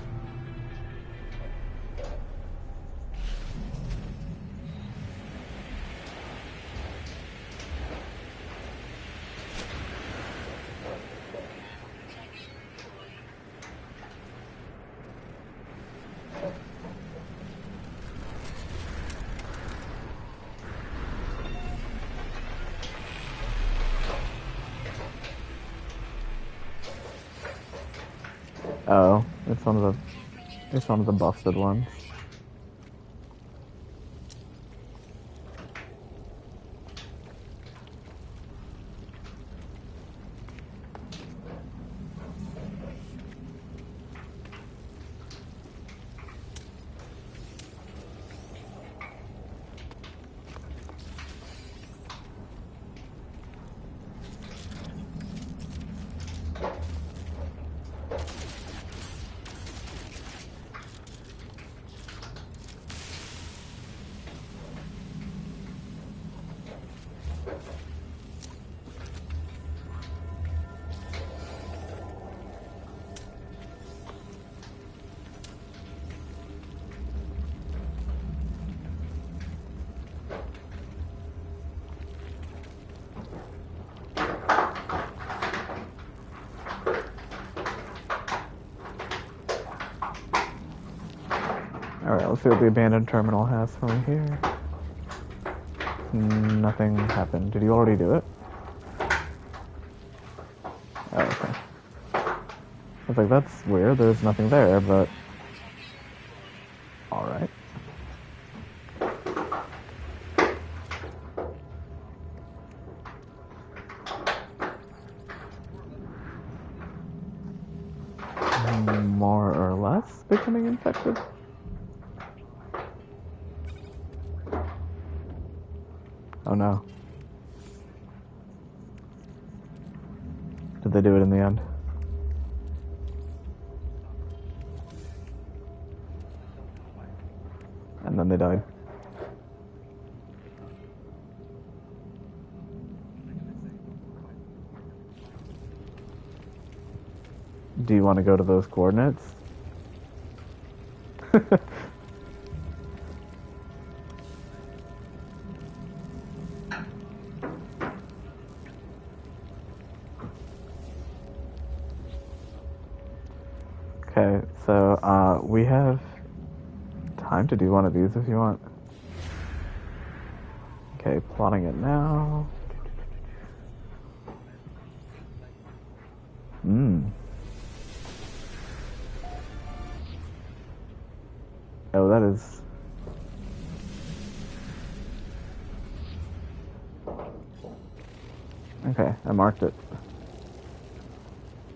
Oh, it's one of the busted ones. Alright, let's see what the abandoned terminal has for me here. Nothing happened. Did you already do it? Oh, okay. I was like, that's weird. There's nothing there, but... Alright. More or less becoming infected? Oh no. Did they do it in the end? And then they died. Do you want to go to those coordinates? Okay, so we have time to do one of these if you want. Okay, plotting it now. Oh, that is... Okay, I marked it.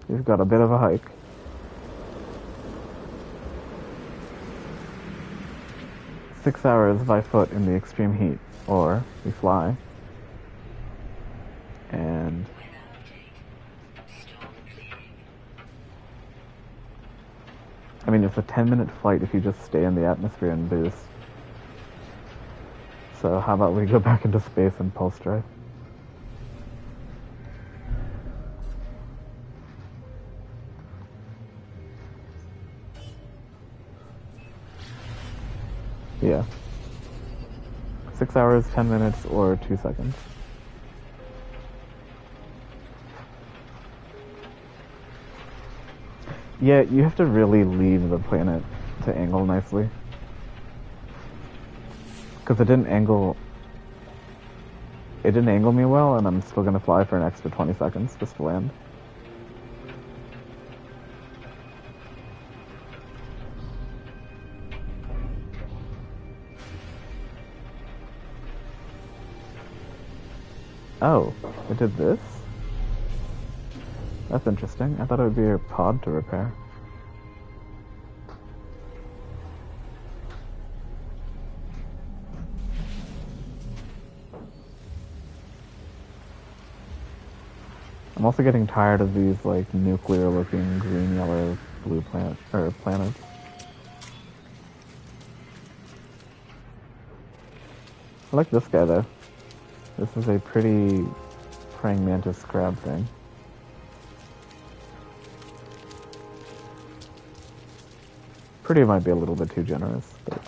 You've got a bit of a hike. Six hours by foot in the extreme heat, or we fly. And... I mean, it's a 10-minute flight if you just stay in the atmosphere and boost. So how about we go back into space and pulse drive? Yeah. 6 hours, 10 minutes, or 2 seconds. Yeah, you have to really leave the planet to angle nicely. Because it didn't angle me well, and I'm still gonna fly for an extra 20 seconds just to land. Oh, it did this? That's interesting. I thought it would be a pod to repair. I'm also getting tired of these like nuclear-looking green, yellow, blue planets. I like this guy though. This is a pretty praying mantis crab thing. Pretty might be a little bit too generous, but...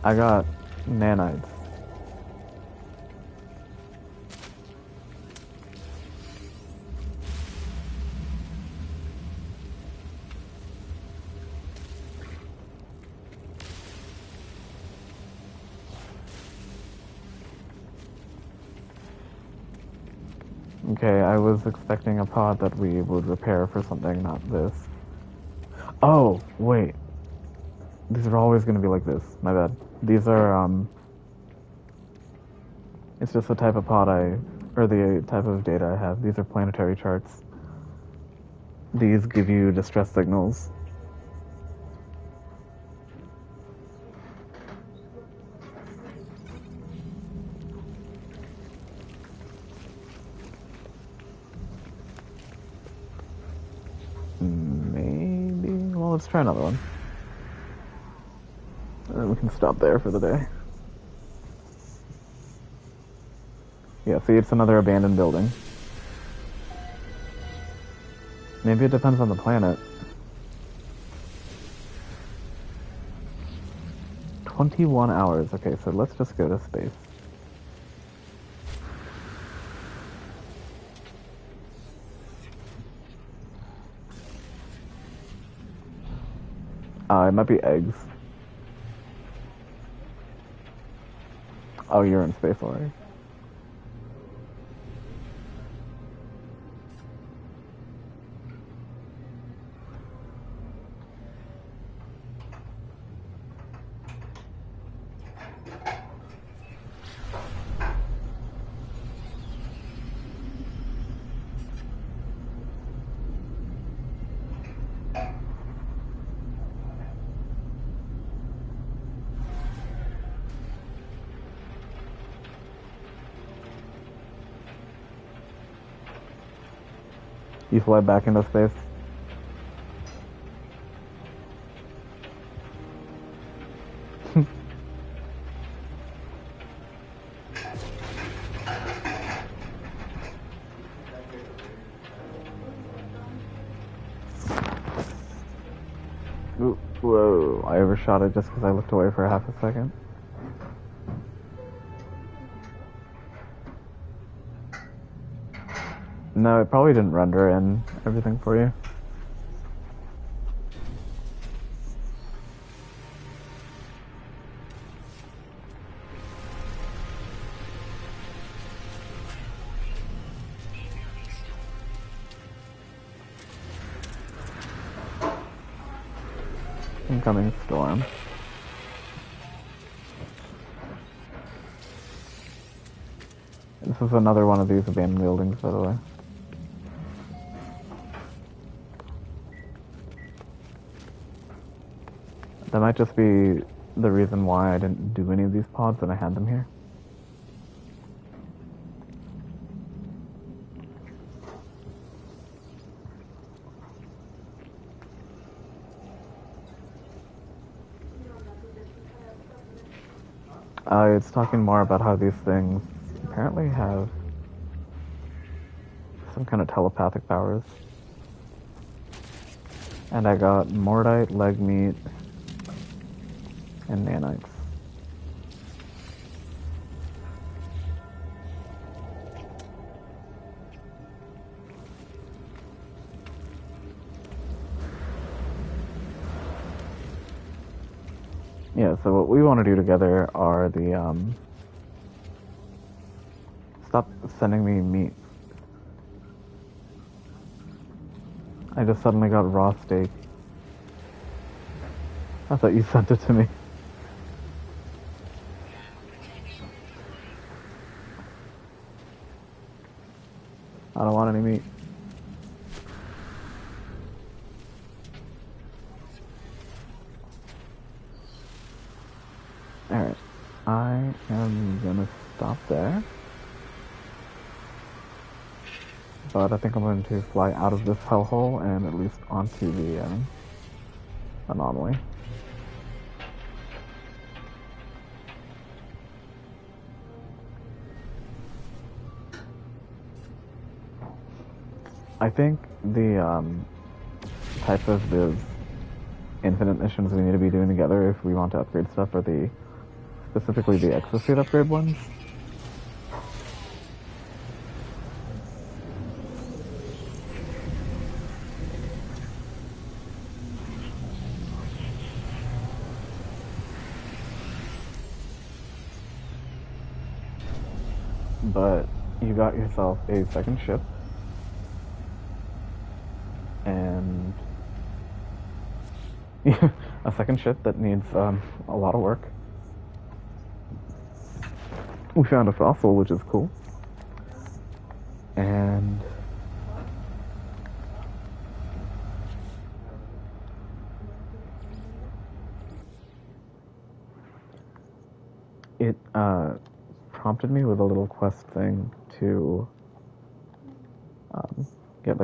I got nanites. Okay, I was expecting a pod that we would repair for something, not this. Oh, wait. These are always going to be like this. My bad. These are, it's just the type of pod or the type of data I have. These are planetary charts. These give you distress signals. let's try another one. And then we can stop there for the day. Yeah, see, it's another abandoned building. Maybe it depends on the planet. 21 hours. Okay, so let's just go to space. It might be eggs. Oh, you're in space already. You fly back into space. Ooh, whoa, I overshot it just because I looked away for half a second. No, it probably didn't render in everything for you. Incoming storm. This is another one of these abandoned buildings, by the way. That might just be the reason why I didn't do any of these pods and I had them here. It's talking more about how these things apparently have some kind of telepathic powers. And I got Mordite, leg meat, and nanites. Yeah, so what we want to do together are the, stop sending me meat. I just suddenly got raw steak. I thought you sent it to me. I don't want any meat. Alright. I am gonna stop there. But I think I'm going to fly out of this hellhole and at least onto the anomaly. I think the type of the infinite missions we need to be doing together if we want to upgrade stuff are specifically the exosuit upgrade ones. But you got yourself a second ship. And a second ship that needs a lot of work. We found a fossil, which is cool. And it prompted me with a little quest thing to get like